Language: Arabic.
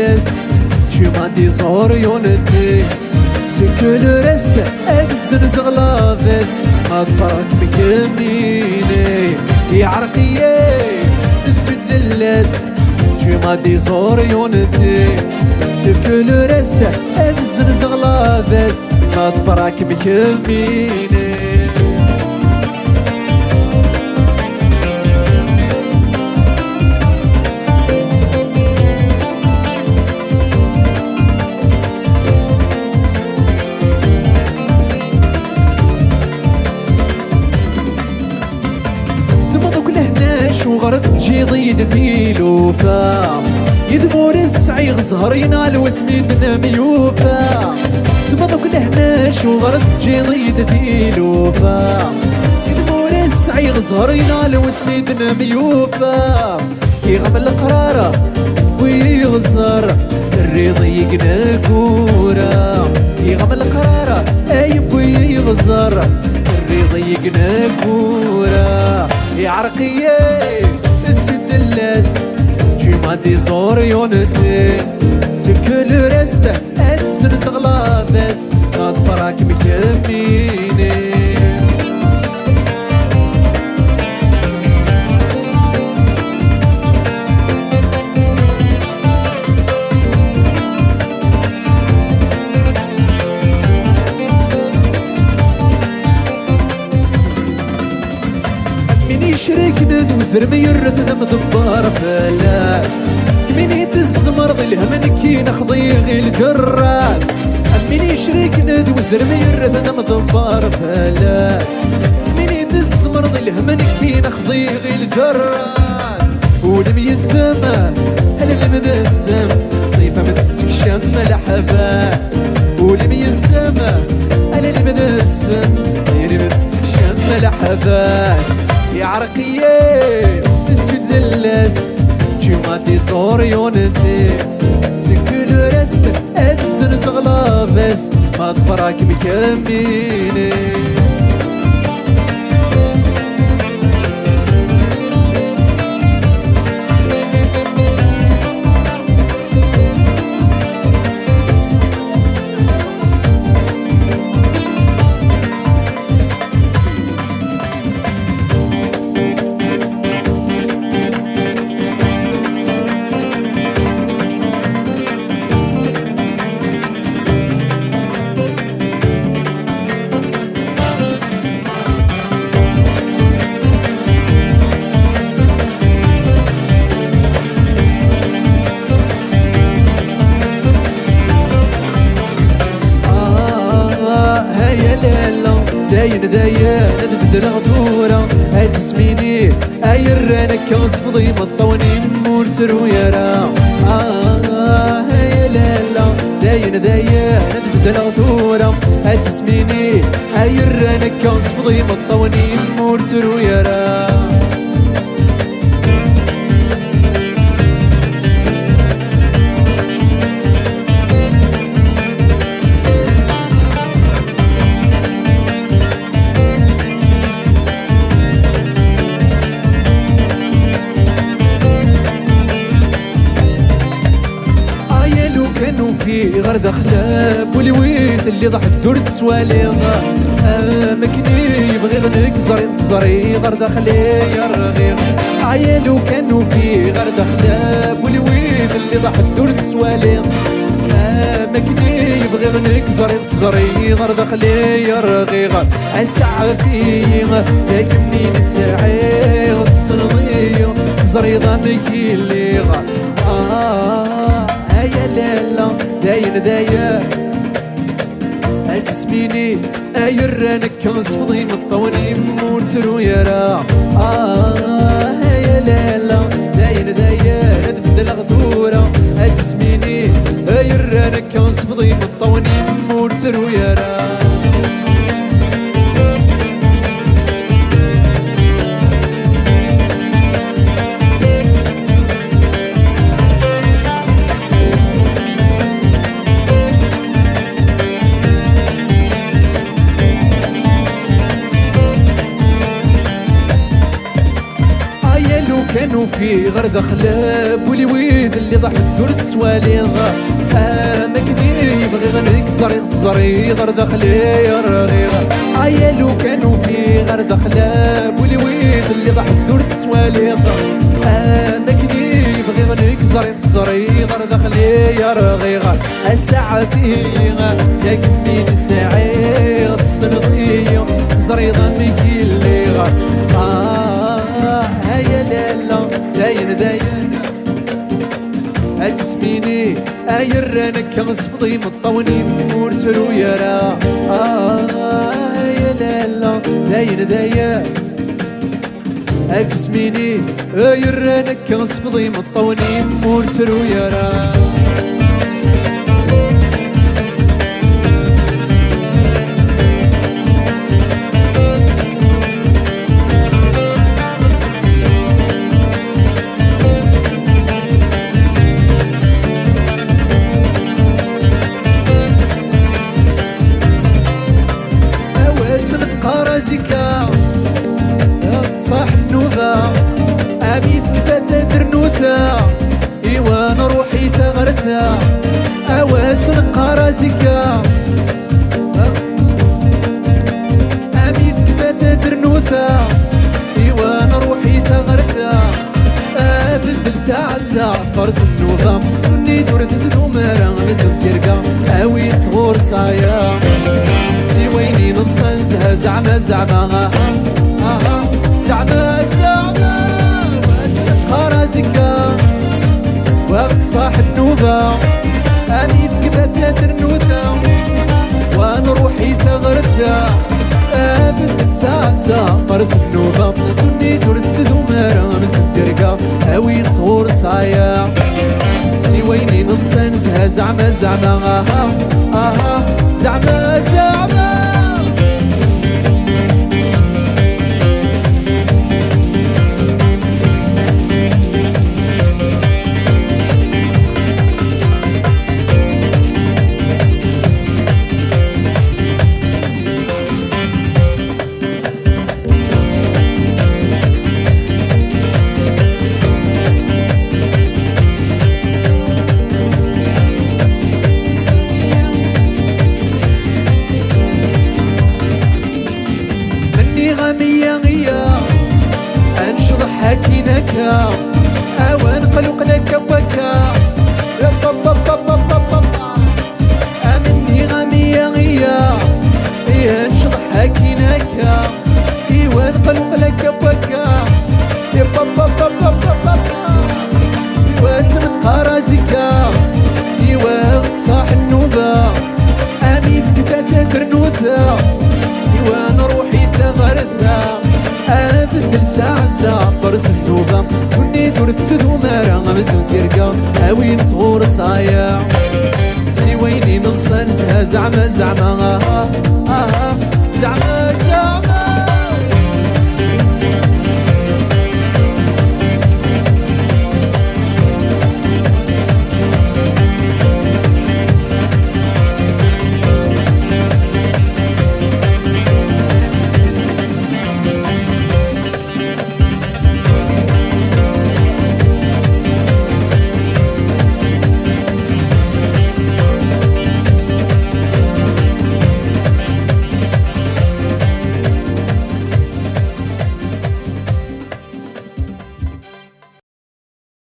l'Est. Tu m'as des orientés. Ce que le reste أبزر la veste. ما تفرق مكميني يا عرقية السود l'Est. Tu m'as désorienté. Ce que le reste أبزر la veste. ما تفرق مكميني. وغرد تجي ضيد في لوفا يدمور السعي غزهر ينال وسميدنا ميوفا دمضك لهناش وغرد تجي ضيد في لوفا يدمور السعي غزهر ينال وسميدنا ميوفا يغم القرارة ويغزر الريض يقنا كورا يغم القرارة ايب ويغزر الريض يقنا كورا يا عرقية السود l'Est. Tu m'as désorienté. Ce que le reste أتزرزغ la veste. أظفرك مكميني. يشرك ندوزر ما يرث ذم ضبار فلاس كمين يد الزمر ظل همن كي نخضي الجراس كمين يشرك ندوزر ما يرث ذم ضبار فلاس كمين يد الزمر ظل همن كي نخضي الجراس ولم يزما هل المدى الزم صيفة ما تستكشم الحبات ولم يزما هل المدى الزم غير ما تستكشم الحبات يا عرقية السود l'Est. Tu m'as désorienté. Ce que le reste أتزرزغ la veste. ما تفرق مكميني. داين داين نبدل غدورة هاد سميني اير انا كنصفضي مطوني مور ترويرا هيا لالا داين داين نبدل غدورة هاد سميني اير انا كنصفضي مطوني مور ترويرا في غرد خلاب والويت اللي ضح الدور تسوالي مكني يبغي نكزر يتزري غرد خلي يرغي عيالو كانوا في غرد خلاب والويت اللي ضح الدور تسوالي مكني يبغي نكزر يتزري غرد خلي يرغي الساعة فيه لكني نسعي غصرضي زريضة مكي اللي يا لالا داين داين تسميني اير انا كنصفضي مطوني مون ترويرا يا لالا داين داين نبدل غدورة تسميني اير انا كنصفضي مطوني مون ترويرا كانوا في غير دخلاب والويد اللي ضح الدور تسواليض ما كذي يبغي غير زري غير دخلي رغيغ لو كانوا في غير دخلاب والويد اللي ضح الدور تسواليض ما كذي يبغي غير زري غير دخلي رغيغ الساعة فيها يا كمين السعير الصنطية زريضة ميكي الليغة هيا لالا داين هتسميني ايرانك غصبضي مطوني مور سرو يرا هيا لالا داين هتسميني ايرانك غصبضي مطوني مور سرو يرا قرازيكا صاح النوذا أبيت تدر نوثا إيوان روحي تغرثا أواسن قرازيكا أبيت تدر نوثا إيوان روحي تغرثا أبدل ساعة فرس النوذا وني دورت تدومرا مزل زيرقا أوي ثغور صايا ويني ننصنزها زعما زعما واسن قرازيكا وقت صاح النوبة أني ثقبت ترنوثا وانا روحي ثغرتها أبد ساعة فرس النوبة وني دورت سدومارا مسن زرقا أوي ثغور صايا ويني ننصنزها زعما زعما انشض حكيناكا اوان قلق لك وكا امني غمية غيا انشض حكيناكا ايوان قلق لك وكا واسم قرازيكا ايوان صاح النوبة امي فتاة كرنوثا ايوان روحي تغرثا أبدل ساعة فرس النوبة وني دورت سدومارا مزون تيرقا أوين ثغور صايا ويني ننصنزها زعما